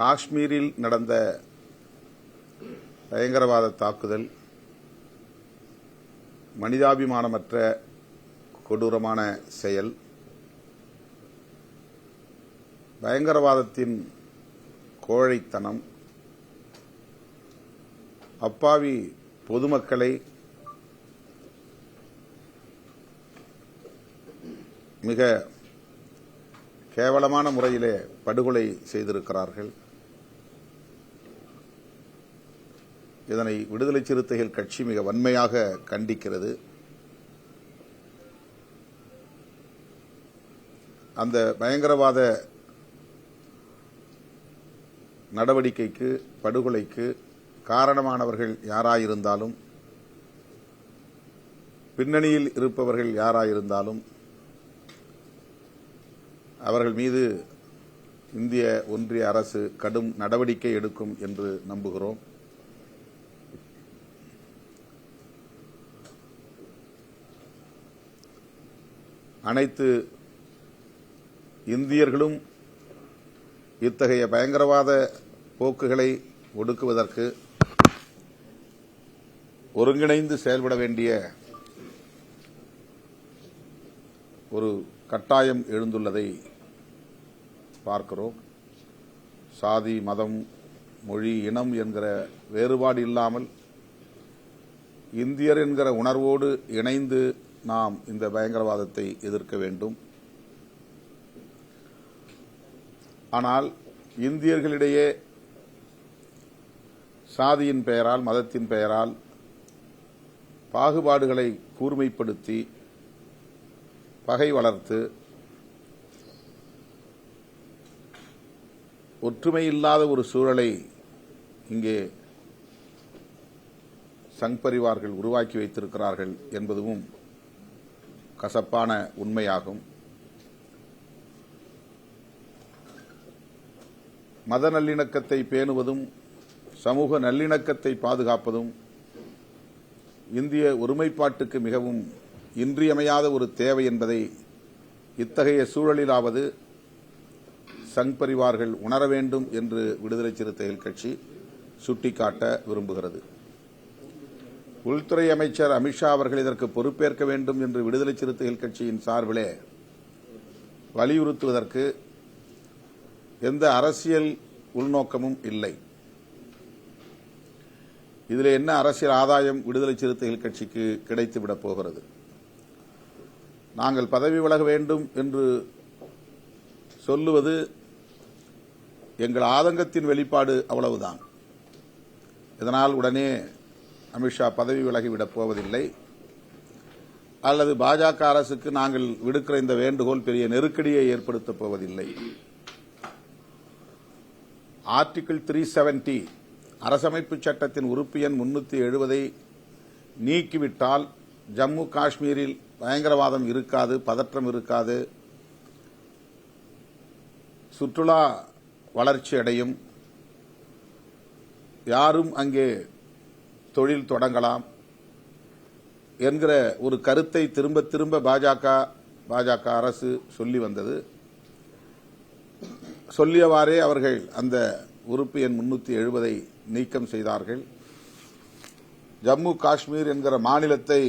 காஷ்மீரில் நடந்த பயங்கரவாத தாக்குதல் மனிதாபிமானமற்ற கொடூரமான செயல். பயங்கரவாதத்தின் கோழைத்தனம் அப்பாவி பொதுமக்களை மிக கேவலமான முறையிலே படுகொலை செய்திருக்கிறார்கள். இதனை விடுதலை சிறுத்தைகள் கட்சி மிக வன்மையாக கண்டிக்கிறது. அந்த பயங்கரவாத நடவடிக்கைக்கு, படுகொலைக்கு காரணமானவர்கள் யாராயிருந்தாலும், பின்னணியில் இருப்பவர்கள் யாராயிருந்தாலும் அவர்கள் மீது இந்திய ஒன்றிய அரசு கடும் நடவடிக்கை எடுக்கும் என்று நம்புகிறோம். அனைத்து இந்தியர்களும் இத்தகைய பயங்கரவாத போக்குகளை ஒடுக்குவதற்கு ஒருங்கிணைந்து செயல்பட வேண்டிய ஒரு கட்டாயம் எழுந்துள்ளதை பார்க்கிறோம். சாதி, மதம், மொழி, இனம் என்கிற வேறுபாடு இல்லாமல் இந்தியர் என்கிற உணர்வோடு இணைந்து நாம் இந்த பயங்கரவாதத்தை எதிர்க்க வேண்டும். ஆனால் இந்தியர்களிடையே சாதியின் பெயரால், மதத்தின் பெயரால் பாகுபாடுகளை கூர்மைப்படுத்தி பகை வளர்த்து ஒற்றுமை இல்லாத ஒரு சூழலை இங்கே சங் பரிவார்கள் உருவாக்கி வைத்திருக்கிறார்கள் என்பதும் கசப்பான உண்மையாகும். மத நல்லிணக்கத்தை பேணுவதும் சமூக நல்லிணக்கத்தை பாதுகாப்பதும் இந்திய ஒருமைப்பாட்டுக்கு மிகவும் இன்றியமையாத ஒரு தேவை என்பதை இத்தகைய சூழலிலாவது சங் பரிவார்கள் உணர வேண்டும் என்று விடுதலை சிறுத்தைகள் கட்சி சுட்டிக்காட்ட விரும்புகிறது. உள்துறை அமைச்சர் அமித்ஷா அவர்கள் இதற்கு பொறுப்பேற்க வேண்டும் என்று விடுதலை சிறுத்தைகள் கட்சியின் சார்பிலே வலியுறுத்துவதற்கு எந்த அரசியல் உள்நோக்கமும் இல்லை. இதில் என்ன அரசியல் ஆதாயம் விடுதலை சிறுத்தைகள் கட்சிக்கு கிடைத்துவிடப் போகிறது? நாங்கள் பதவி விலக வேண்டும் என்று சொல்லுவது எங்கள் ஆதங்கத்தின் வெளிப்பாடு, அவ்வளவுதான். இதனால் உடனே அமித்ஷா பதவி விலகிவிடப் போவதில்லை. அல்லது பாஜக அரசுக்கு நாங்கள் விடுக்கிற இந்த வேண்டுகோள் பெரிய நெருக்கடியை ஏற்படுத்தப் போவதில்லை. ஆர்டிகிள் 370 அரசமைப்பு சட்டத்தின் உறுப்பு எண் 370 நீக்கிவிட்டால் ஜம்மு காஷ்மீரில் பயங்கரவாதம் இருக்காது, பதற்றம் இருக்காது, சுற்றுலா வளர்ச்சி அடையும், யாரும் அங்கே தொழில் தொடங்கலாம் என்கிற ஒரு கருத்தை திரும்ப திரும்ப பாஜக அரசு சொல்லி வந்தது. சொல்லியவாறே அவர்கள் அந்த உறுப்பு எண் 370 நீக்கம் செய்தார்கள். ஜம்மு காஷ்மீர் என்கிற மாநிலத்தை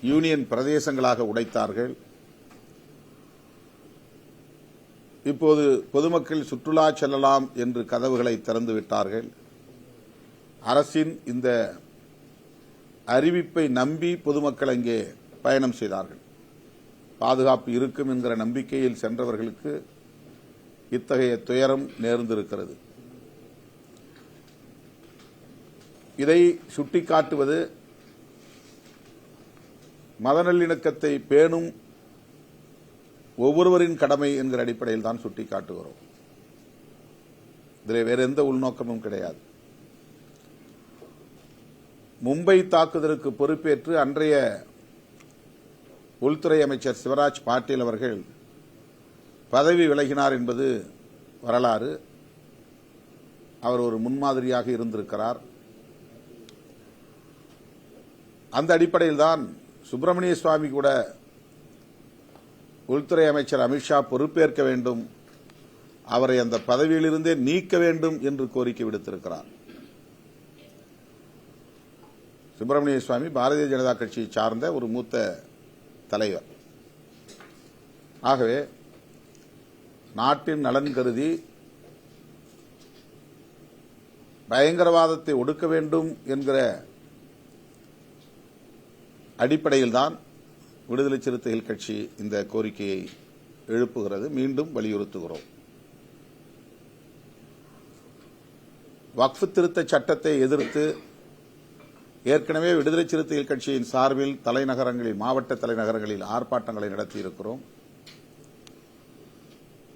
யூனியன் பிரதேசங்களாக உடைத்தார்கள். இப்போது பொதுமக்கள் சுற்றுலா செல்லலாம் என்று கதவுகளை திறந்துவிட்டார்கள். அரசின் இந்த அறிவிப்பை நம்பி பொதுமக்கள் அங்கே பயணம் செய்தார்கள். பாதுகாப்பு இருக்கும் என்கிற நம்பிக்கையில் சென்றவர்களுக்கு இத்தகைய துயரம் நேர்ந்திருக்கிறது. இதை சுட்டிக்காட்டுவது மத நல்லிணக்கத்தை பேணும் ஒவ்வொருவரின் கடமை என்கிற அடிப்படையில் தான் சுட்டிக்காட்டுகிறோம். இதில் வேறு எந்த உள்நோக்கமும் கிடையாது. மும்பை தாக்குதலுக்கு பொறுப்பேற்று அன்றைய உள்துறை அமைச்சர் சிவராஜ் பாட்டீல் அவர்கள் பதவி விலகினார் என்பது வரலாறு. அவர் ஒரு முன்மாதிரியாக இருந்திருக்கிறார். அந்த அடிப்படையில் தான் சுப்பிரமணிய சுவாமி கூட உள்துறை அமைச்சர் அமித்ஷா பொறுப்பேற்க வேண்டும், அவரை அந்த பதவியிலிருந்தே நீக்க வேண்டும் என்று கோரிக்கை விடுத்திருக்கிறார். சுப்பிரமணிய சுவாமி பாரதிய ஜனதா கட்சியை சார்ந்த ஒரு மூத்த தலைவர். ஆகவே நாட்டின் நலன் கருதி பயங்கரவாதத்தை ஒடுக்க வேண்டும் என்கிற அடிப்படையில்தான் விடுதலை சிறுத்தைகள் கட்சி இந்த கோரிக்கையை எழுப்புகிறது. மீண்டும் வலியுறுத்துகிறோம். வக்ஃப் திருத்த சட்டத்தை எதிர்த்து ஏற்கனவே விடுதலை சிறுத்தைகள் கட்சியின் சார்பில் தலைநகரங்களில், மாவட்ட தலைநகரங்களில் ஆர்ப்பாட்டங்களை நடத்தியிருக்கிறோம்.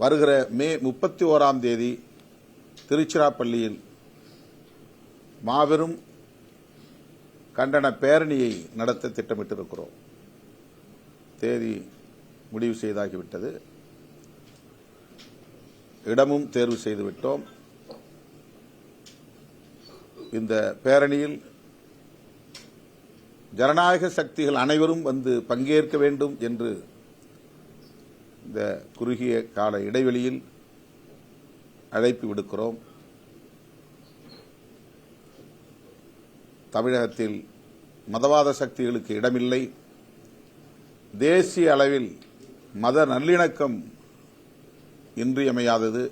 வருகிற மே 31ஆம் தேதி திருச்சிராப்பள்ளியில் மாபெரும் கண்டன பேரணியை நடத்த திட்டமிட்டிருக்கிறோம். தேதி முடிவு செய்தாகிவிட்டது. இடமும் தேர்வு செய்துவிட்டோம். இந்த பேரணியில் ஜனநாயக சக்திகள் அனைவரும் வந்து பங்கேற்க வேண்டும் என்று இந்த குறுகிய கால இடைவெளியில் அழைப்பு விடுக்கிறோம். தமிழகத்தில் மதவாத சக்திகளுக்கு இடமில்லை. தேசிய அளவில் மத நல்லிணக்கம் இன்றியமையாதது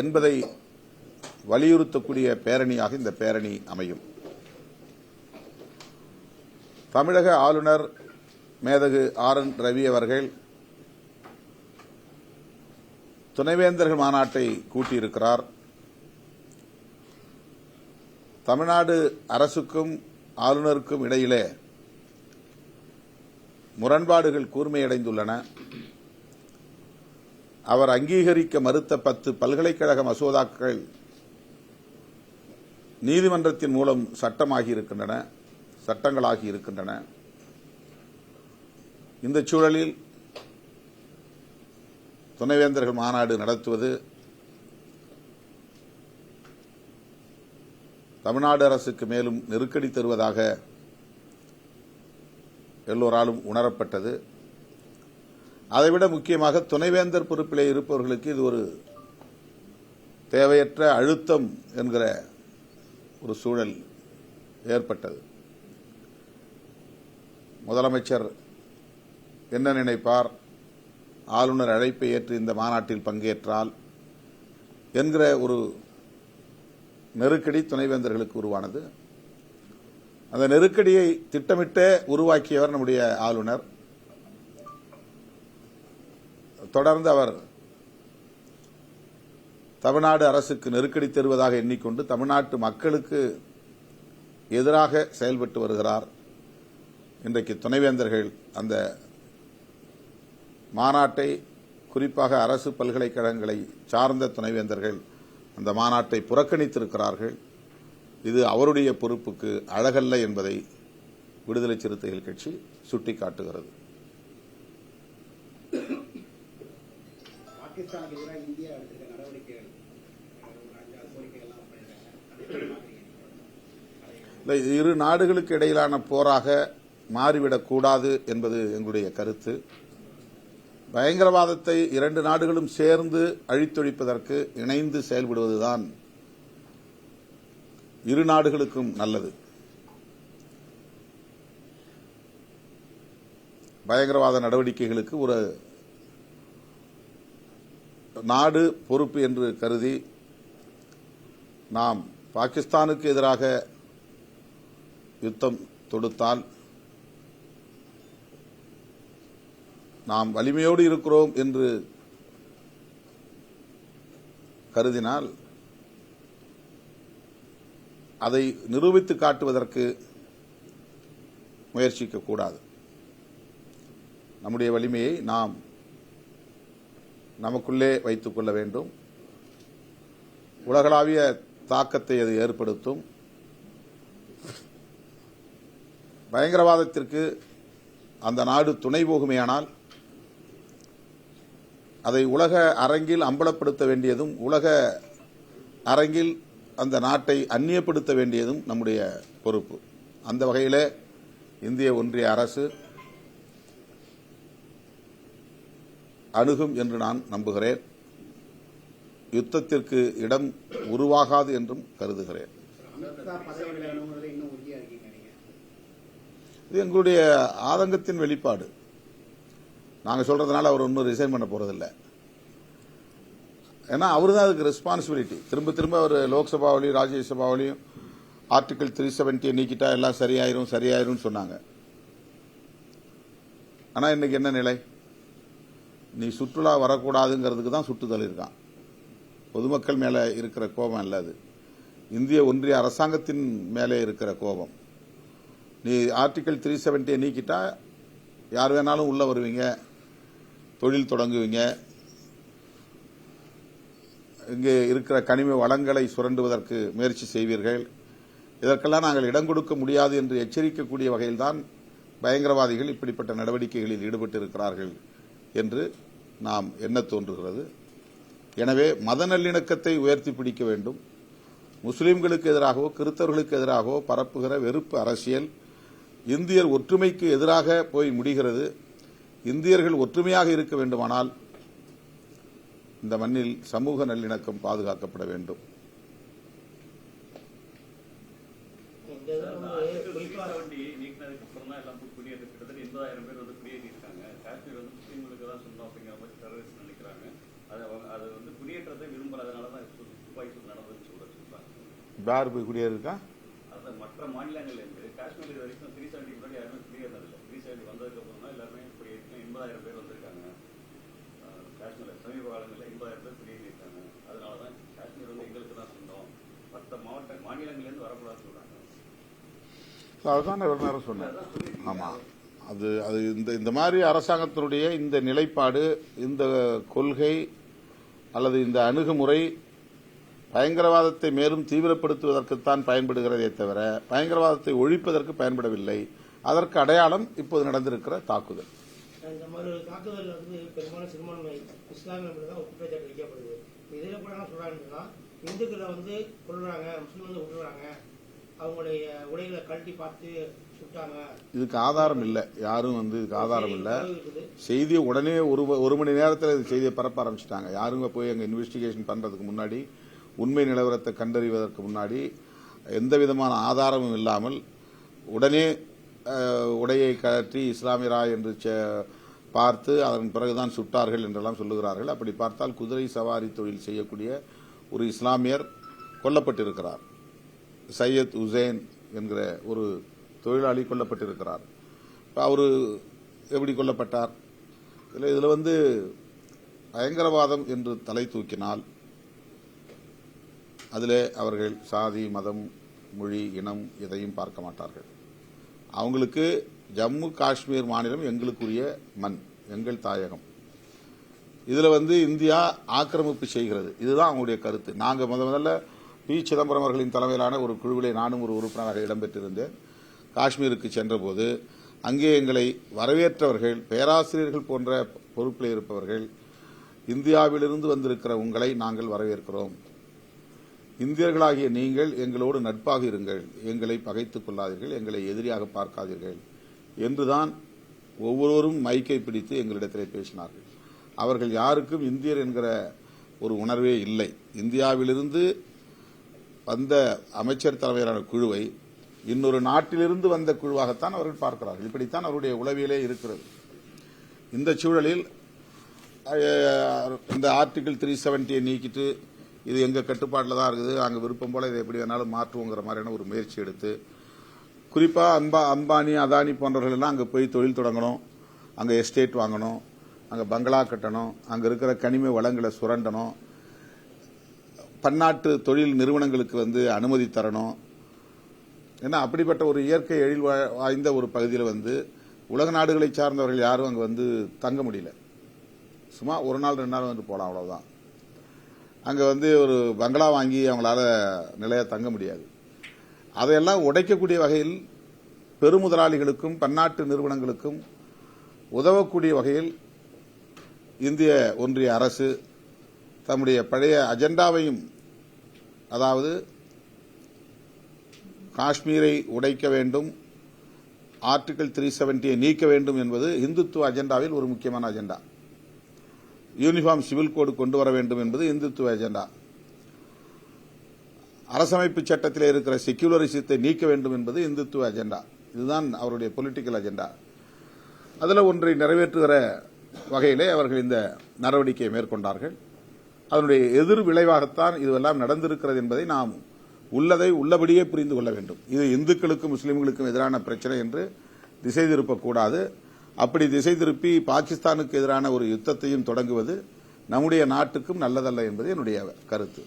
என்பதை வலியுறுத்தக்கூடிய பேரணியாக இந்த பேரணி அமையும். தமிழக ஆளுநர் மேதகு RN ரவி அவர்கள் துணைவேந்தர்கள் மாநாட்டை கூட்டியிருக்கிறார். தமிழ்நாடு அரசுக்கும் ஆளுநருக்கும் இடையிலே முரண்பாடுகள் கூர்மையடைந்துள்ளன. அவர் அங்கீகரிக்க மறுத்த 10 பல்கலைக்கழக மசோதாக்கள் நீதிமன்றத்தின் மூலம் சட்டங்களாகி இருக்கின்றன. இந்த சூழலில் துணைவேந்தர்கள் மாநாடு நடத்துவது தமிழ்நாடு அரசுக்கு மேலும் நெருக்கடி தருவதாக எல்லோராலும் உணரப்பட்டது. அதைவிட முக்கியமாக துணைவேந்தர் பொறுப்பிலே இருப்பவர்களுக்கு இது ஒரு தேவையற்ற அழுத்தம் என்கிற ஒரு சூழல் ஏற்பட்டது. முதலமைச்சர் என்ன நினைப்பார், ஆளுநர் அழைப்பை ஏற்று இந்த மாநாட்டில் பங்கேற்றால் என்கிற ஒரு நெருக்கடி துணைவேந்தர்களுக்கு உருவானது. அந்த நெருக்கடியை திட்டமிட்டே உருவாக்கியவர் நம்முடைய ஆளுநர். தொடர்ந்து அவர் தமிழ்நாடு அரசுக்கு நெருக்கடி தருவதாக எண்ணிக்கொண்டு தமிழ்நாட்டு மக்களுக்கு எதிராக செயல்பட்டு வருகிறார். இன்றைக்கு துணைவேந்தர்கள் அந்த மாநாட்டை, குறிப்பாக அரசு பல்கலைக்கழகங்களை சார்ந்த துணைவேந்தர்கள் அந்த மாநாட்டை புறக்கணித்திருக்கிறார்கள். இது அவருடைய பொறுப்புக்கு அழகல்ல என்பதை விடுதலை சிறுத்தைகள் கட்சி சுட்டிக்காட்டுகிறது. இரு நாடுகளுக்கு இடையிலான போராக மாறிவிடக்கூடாது என்பது எங்களுடைய கருத்து. பயங்கரவாதத்தை 2 நாடுகளும் சேர்ந்து அழித்தொழிப்பதற்கு இணைந்து செயல்படுவதுதான் இரு நாடுகளுக்கும் நல்லது. பயங்கரவாத நடவடிக்கைகளுக்கு ஒரு நாடு பொறுப்பு என்று கருதி நாம் பாகிஸ்தானுக்கு எதிராக யுத்தம் தொடுத்தால் நாம் வலிமையோடு இருக்கிறோம் என்று கருதினால் அதை நிரூபித்து காட்டுவதற்கு முயற்சிக்கக்கூடாது. நம்முடைய வலிமையை நாம் நமக்குள்ளே வைத்துக் கொள்ள வேண்டும். உலகளாவிய தாக்கத்தை அது ஏற்படுத்தும். பயங்கரவாதத்திற்கு அந்த நாடு துணை போகுமேயானால் அதை உலக அரங்கில் அம்பலப்படுத்த வேண்டியதும், உலக அரங்கில் அந்த நாட்டை அந்நியப்படுத்த வேண்டியதும் நம்முடைய பொறுப்பு. அந்த வகையில் இந்திய ஒன்றிய அரசு அணுகும் என்று நான் நம்புகிறேன். யுத்தத்திற்கு இடம் உருவாகாது என்றும் கருதுகிறேன். இது எங்களுடைய ஆதங்கத்தின் வெளிப்பாடு. நாங்கள் சொல்றதுனால அவர் ஒன்றும் ரிசைன் பண்ண போறதில்லை. ஏன்னா அவரு தான் அதுக்கு ரெஸ்பான்சிபிலிட்டி. திரும்ப திரும்ப அவர் லோக்சபாவிலையும் ராஜ்யசபாவிலையும் ஆர்டிகல் 370 நீக்கிட்டா எல்லாம் சரியாயிரும் சொன்னாங்க. ஆனா இன்னைக்கு என்ன நிலை? நீ சுற்றுலா வரக்கூடாதுங்கிறதுக்கு தான் சுட்டுதல் இருக்கான். பொதுமக்கள் மேல இருக்கிற கோபம் அல்ல அது, இந்திய ஒன்றிய அரசாங்கத்தின் மேலே இருக்கிற கோபம். நீ ஆர்டிகல் 370 நீக்கிட்டா யார் வேணாலும் உள்ள வருவீங்க, தொழில் தொடங்குவீங்க, இங்கே இருக்கிற கனிம வளங்களை சுரண்டுவதற்கு முயற்சி செய்வீர்கள். இதற்கெல்லாம் நாங்கள் இடம் கொடுக்க முடியாது என்று எச்சரிக்கக்கூடிய வகையில்தான் பயங்கரவாதிகள் இப்படிப்பட்ட நடவடிக்கைகளில் ஈடுபட்டு இருக்கிறார்கள் என்று நாம் எண்ண தோன்றுகிறது. எனவே மத நல்லிணக்கத்தை உயர்த்தி பிடிக்க வேண்டும். முஸ்லிம்களுக்கு எதிராகவோ கிறிஸ்தவர்களுக்கு எதிராகவோ பரப்புகிற வெறுப்பு அரசியல் இந்தியர் ஒற்றுமைக்கு எதிராக போய் முடிகிறது. இந்தியர்கள் ஒற்றுமையாக இருக்க வேண்டுமானால் இந்த மண்ணில் சமூக நல்லிணக்கம் பாதுகாக்கப்பட வேண்டும். யார் போய் குடியேறிருக்கா? மற்ற மாநிலங்கள்ல இருந்து காஷ்மீர் வரைக்கும் 370 முன்னாடி யாருமே குடியேறினதில்லை. 370 வந்ததுக்கு அப்புறம் தான் எல்லாருமே குடியேறினா 80,000 பேர் வந்திருக்காங்க. காஷ்மீர் சமீப காலங்களில் 80,000 பேர் குடியேறியிருக்காங்க. அதனாலதான் காஷ்மீர் வந்து எங்களுக்கு தான் சொந்தம், மற்ற மாநிலங்கள்ல இருந்து வரக்கூடாதுன்னு சொல்றாங்க. அதுதான் இவ்வளவு நேரம் சொன்னேன். ஆமா, அது அது இந்த மாதிரி அரசாங்கத்தினுடைய இந்த நிலைப்பாடு, இந்த கொள்கை அல்லது இந்த அணுகுமுறை பயங்கரவாதத்தை மேலும் தீவிரப்படுத்துவதற்குத்தான் பயன்படுகிறதே தவிர பயங்கரவாதத்தை ஒழிப்பதற்கு பயன்படவில்லை. அதற்கு அடையாளம் இப்போது நடந்திருக்கிற தாக்குதல். இந்த மாதிரி தாக்குதல் வந்து பெரும்பாலும் சிறுபான்மை இஸ்லாமிய தான் குற்றச்சாட்டு வைக்கப்படுது. இதில் கூட என்ன சொல்றாங்கன்னா, இந்துக்களை வந்து கொள்றாங்க, முஸ்லீம் வந்து விட்டுறாங்க, அவங்களுடைய உடைகளை கழட்டி பார்த்து சுட்டாங்க. இதுக்கு ஆதாரம் இல்லை, யாரும் வந்து இதுக்கு ஆதாரம் இல்லை. செய்தியை உடனே ஒரு மணி நேரத்தில் இந்த செய்தியை பரப்ப ஆரம்பிச்சிட்டாங்க. யாருங்க போய் அங்கே இன்வெஸ்டிகேஷன் பண்றதுக்கு முன்னாடி, உண்மை நிலவரத்தை கண்டறிவதற்கு முன்னாடி எந்த விதமான ஆதாரமும் இல்லாமல் உடனே உடையை கழற்றி இஸ்லாமியரா என்று பார்த்து அதன் பிறகுதான் சுட்டார்கள் என்றெல்லாம் சொல்லுகிறார்கள். அப்படி பார்த்தால் குதிரை சவாரி தொழில் செய்யக்கூடிய ஒரு இஸ்லாமியர் கொல்லப்பட்டிருக்கிறார். சையத் உசேன் என்கிற ஒரு தொழிலாளி கொல்லப்பட்டிருக்கிறார். அவரு எப்படி கொல்லப்பட்டார்? இதுல வந்து பயங்கரவாதம் என்று தலை தூக்கினால் அதிலே அவர்கள் சாதி, மதம், மொழி, இனம் எதையும் பார்க்க மாட்டார்கள். அவங்களுக்கு ஜம்மு காஷ்மீர் மாநிலம் எங்களுக்குரிய மண், எங்கள் தாயகம். இதுல வந்து இந்தியா ஆக்கிரமிப்பு செய்கிறது, இதுதான் அவங்களுடைய கருத்து. நாங்க முதல்ல பி. சிதம்பரம் அவர்களின் தலைமையிலான ஒரு குழுவிலே நானும் ஒரு உறுப்பினராக இடம்பெற்றிருந்தேன். காஷ்மீருக்கு சென்றபோது அங்கே எங்களை வரவேற்றவர்கள், பேராசிரியர்கள் போன்ற பொறுப்பில் இருப்பவர்கள், இந்தியாவிலிருந்து வந்திருக்கிற உங்களை நாங்கள் வரவேற்கிறோம், இந்தியர்களாகிய நீங்கள் எங்களோடு நட்பாக இருங்கள், எங்களை பகைத்துக் கொள்ளாதீர்கள், எங்களை எதிரியாக பார்க்காதீர்கள் என்றுதான் ஒவ்வொருவரும் மைக்கை பிடித்து எங்களிடத்திலே பேசினார்கள். அவர்கள் யாருக்கும் இந்தியர் என்கிற ஒரு உணர்வே இல்லை. இந்தியாவிலிருந்து வந்த அமைச்சர் தலைமையிலான குழுவை இன்னொரு நாட்டிலிருந்து வந்த குழுவாகத்தான் அவர்கள் பார்க்கிறார்கள். இப்படித்தான் அவருடைய உளவியலே இருக்கிறது. இந்த சூழலில் இந்த ஆர்டிகல் 370 நீக்கிட்டு இது எங்க கட்டுப்பாட்டில் தான் இருக்குது, அங்க விருப்பம் போல இதை எப்படி வேணாலும் மாற்றுவோங்கிற மாதிரியான ஒரு முயற்சி எடுத்து, குறிப்பா அம்பானி, அதானி போன்றவர்கள் எல்லாம் அங்க போய் தொழில் தொடங்கணும், அங்க எஸ்டேட் வாங்கணும், அங்க பங்களா கட்டணும், அங்க இருக்கிற கனிம வளங்களை சுரண்டணும், பன்னாட்டு தொழில் நிறுவனங்களுக்கு வந்து அனுமதி தரணும். ஏன்னா அப்படிப்பட்ட ஒரு இயற்கை எழில் வாய்ந்த ஒரு பகுதியில் வந்து உலக நாடுகளை சார்ந்தவர்கள் யாரும் அங்க வந்து தங்க முடியல. சும்மா ஒரு நாள் 2 நாள் வந்து போலாம், அவ்வளவுதான். அங்க வந்து ஒரு பங்களா வாங்கி அவங்களால நிலைய தங்க முடியாது. அதையெல்லாம் உடைக்கக்கூடிய வகையில் பெருமுதலாளிகளுக்கும் பன்னாட்டு நிறுவனங்களுக்கும் உதவக்கூடிய வகையில் இந்திய ஒன்றிய அரசு தம்முடைய பழைய அஜெண்டாவையும், அதாவது காஷ்மீரை உடைக்க வேண்டும், ஆர்டிகல் 370 நீக்க வேண்டும் என்பது இந்துத்துவ அஜெண்டாவில் ஒரு முக்கியமான அஜெண்டா. யூனிஃபார்ம் சிவில் கோடு கொண்டு வர வேண்டும் என்பது இந்துத்துவ அஜெண்டா. அரசமைப்பு சட்டத்தில் இருக்கிற செக்யூலரிசத்தை நீக்க வேண்டும் என்பது இந்துத்துவ அஜெண்டா. இதுதான் அவருடைய பொலிட்டிக்கல் அஜெண்டா. அதில் ஒன்றை நிறைவேற்றுகிற வகையிலே அவர்கள் இந்த நடவடிக்கையை மேற்கொண்டார்கள். அதனுடைய எதிர் விளைவாகத்தான் இதுவெல்லாம் நடந்திருக்கிறது என்பதை நாம் உள்ளதை உள்ளபடியே புரிந்து கொள்ள வேண்டும். இது இந்துக்களுக்கும் முஸ்லிம்களுக்கும் எதிரான பிரச்சனை என்று திசை திருப்பக்கூடாது. அப்படி திசை திருப்பி பாகிஸ்தானுக்கு எதிரான ஒரு யுத்தத்தையும் தொடங்குவது நம்முடைய நாட்டுக்கும் நல்லதல்ல என்பது என்னுடைய கருத்து.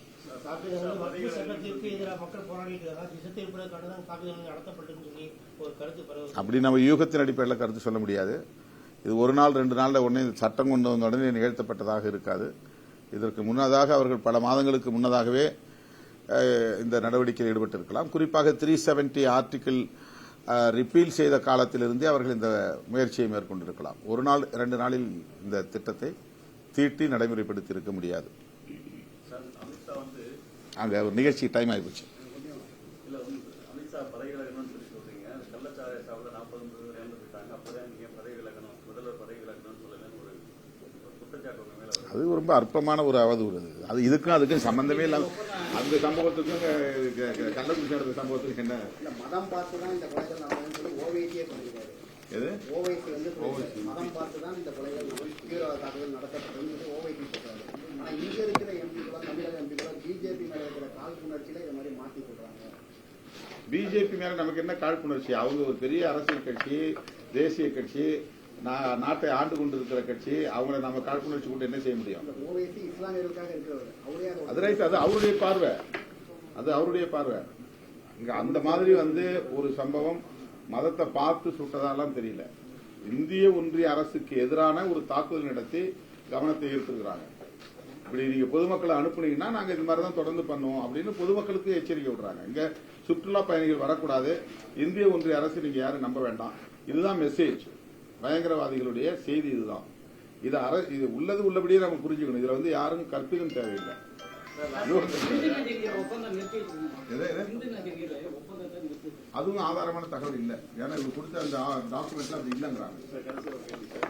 அப்படி நம்ம யூகத்தின் அடிப்படையில் கருத்து சொல்ல முடியாது. இது ஒரு நாள் 2 நாள்ல உடனே சட்டம் கொண்டு வந்த உடனே நிகழ்த்தப்பட்டதாக இருக்காது. இதற்கு முன்னதாக அவர்கள் பல மாதங்களுக்கு முன்னதாகவே இந்த நடவடிக்கையில் ஈடுபட்டிருக்கலாம். குறிப்பாக 370 ஆர்டிகிள் ரிப்பீல் செய்த காலத்திலிருந்தே அவர்கள் இந்த முயற்சியை மேற்கொண்டிருக்கலாம். ஒரு நாள் 2 நாளில் இந்த திட்டத்தை தீட்டி நடைமுறைப்படுத்தி இருக்க முடியாது. அங்க ஒரு நிகழ்ச்சி டைம் ஆயிடுச்சு. அமித்ஷா பதவி விலகணும்னு சொல்லி சொல்றீங்க. கள்ளச்சாராய சாப்பிட 40 பேர் இறந்து போயிட்டாங்க. அப்பதான் நீங்க பதவி விலகணும், முதல்வர் பதவி விலகணும்னு சொல்லலன்னு ஒரு குற்றச்சாட்டு உங்க மேல வருது. அது ரொம்ப அற்பமான ஒரு அவதூறு. அது இதுக்கும் அதுக்கும் சம்பந்தமே இல்லாம அந்த சம்பவத்துக்கும் கள்ளக்குறிச்சி நடந்த சம்பவத்துக்கு என்ன மதம் பார்த்துதான் இந்த கொலைகள் நடந்ததுன்னு சொல்லி ஓவைசியே சொல்லியிருக்காரு. ஓவைசி வந்து மதம் பார்த்துதான் இந்த கொலைகள் தீவிரவாத தாக்குதல் நடத்தப்பட்டதுன்னு ஓவைசி சொல்றாரு. ஆனா இங்க இருக்கிற எம்பிகளோ தமிழக எம்பிகளோ பிஜேபி மேல இருக்கிற காழ்ப்புணர்ச்சியில இந்த மாதிரி மாத்தி சொல்றாங்க. பிஜேபி மேல நமக்கு என்ன காழ்ப்புணர்ச்சி? அவங்க ஒரு பெரிய அரசியல் கட்சி, தேசிய கட்சி, நாட்டை ஆண்டு கொண்டிருக்கிற கட்சி. அவங்களை நம்ம காழ்ப்புணர்ச்சி கொண்டு என்ன செய்ய முடியும்? ஓவைசி இஸ்லாமியர்களுக்காக இருக்கிறவர். அது ரைட். அது அவருடைய பார்வை. அது அவருடைய பார்வை. இங்க அந்த மாதிரி வந்து ஒரு சம்பவம் மதத்தை பார்த்து சுட்டதாலாம் தெரியல. இந்திய ஒன்றிய அரசுக்கு எதிரான ஒரு தாக்குதல் நடத்தி கவனத்தை ஈர்த்திருக்கிறாங்க. இப்படி நீங்க பொதுமக்களை அனுப்புனீங்கன்னா நாங்க இது மாதிரி தான் தொடர்ந்து பண்ணுவோம் அப்படின்னு பொதுமக்களுக்கு எச்சரிக்கை விடுறாங்க. இங்க சுற்றுலா பயணிகள் வரக்கூடாது, இந்திய ஒன்றிய அரசு நீங்க யாரும் நம்ப வேண்டாம். இதுதான் மெசேஜ். பயங்கரவாதிகளுடைய செய்தி இதுதான். இது உள்ளது உள்ளபடியே நம்ம புரிஞ்சுக்கணும். இதுல வந்து யாரும் கற்பிதும் தேவையில்லை. அதுவும் ஆதாரமான தகவல் இல்லை. ஏன்னா இவங்க கொடுத்த அந்த டாக்குமெண்ட்ல அது இல்லைங்கிறாங்க.